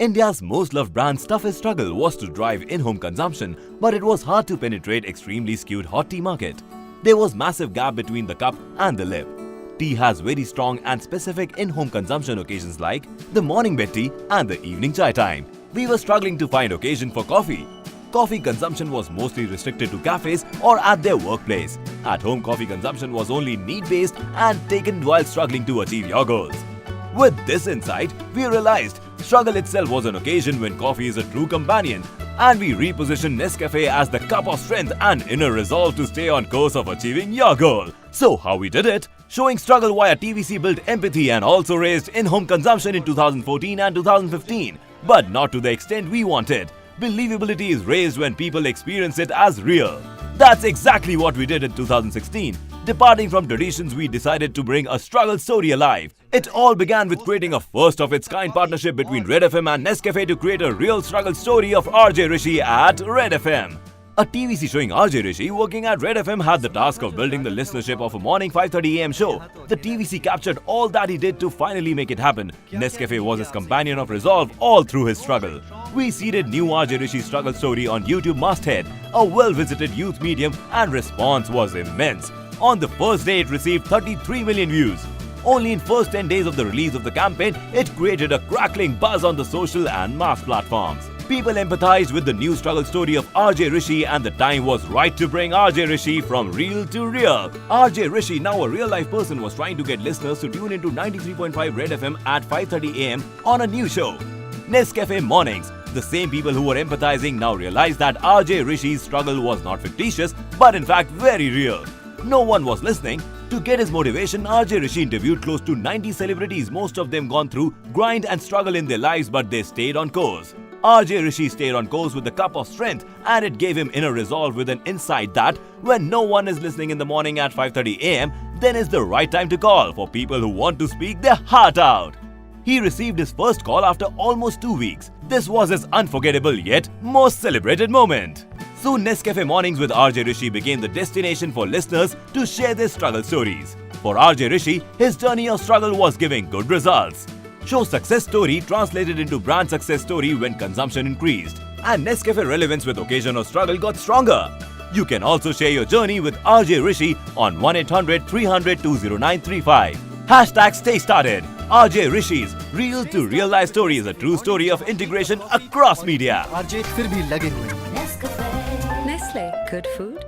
India's most loved brand's toughest struggle was to drive in-home consumption, but it was hard to penetrate extremely skewed hot tea market. There was massive gap between the cup and the lip. Tea has very strong and specific in-home consumption occasions like the morning bed tea and the evening chai time. We were struggling to find occasion for coffee. Coffee consumption was mostly restricted to cafes or at their workplace. At home, coffee consumption was only need-based and taken while struggling to achieve your goals. With this insight, we realized struggle itself was an occasion when coffee is a true companion, and we repositioned Nescafe as the cup of strength and inner resolve to stay on course of achieving your goal. So how we did it? Showing struggle via TVC built empathy and also raised in-home consumption in 2014 and 2015, but not to the extent we wanted. Believability is raised when people experience it as real. That's exactly what we did in 2016. Departing from traditions, we decided to bring a struggle story alive. It all began with creating a first-of-its-kind partnership between Red FM and Nescafe to create a real struggle story of RJ Rishi at Red FM. A TVC showing RJ Rishi working at Red FM had the task of building the listenership of a morning 5:30 AM show. The TVC captured all that he did to finally make it happen. Nescafe was his companion of resolve all through his struggle. We seeded new RJ Rishi's struggle story on YouTube masthead, a well-visited youth medium, and response was immense. On the first day, it received 33 million views. Only in first 10 days of the release of the campaign, it created a crackling buzz on the social and mass platforms. People empathized with the new struggle story of RJ Rishi, and the time was right to bring RJ Rishi from real to real. RJ Rishi, now a real-life person, was trying to get listeners to tune into 93.5 Red FM at 5:30 AM on a new show, Nescafe Mornings. The same people who were empathizing now realized that RJ Rishi's struggle was not fictitious, but in fact very real. No one was listening. To get his motivation, RJ Rishi interviewed close to 90 celebrities, most of them gone through grind and struggle in their lives, but they stayed on course. RJ Rishi stayed on course with the cup of strength, and it gave him inner resolve with an insight that when no one is listening in the morning at 5:30 AM, then is the right time to call for people who want to speak their heart out. He received his first call after almost 2 weeks. This was his unforgettable yet most celebrated moment. Soon, Nescafe Mornings with RJ Rishi became the destination for listeners to share their struggle stories. For RJ Rishi, his journey of struggle was giving good results. Show success story translated into brand success story when consumption increased, and Nescafe relevance with occasion of struggle got stronger. You can also share your journey with RJ Rishi on 1-800-300-20935. Hashtag Stay Started. RJ Rishi's real to real life story is a true story of integration across media. RJ फिर भी लगे हुए हैं। Nestle, good food.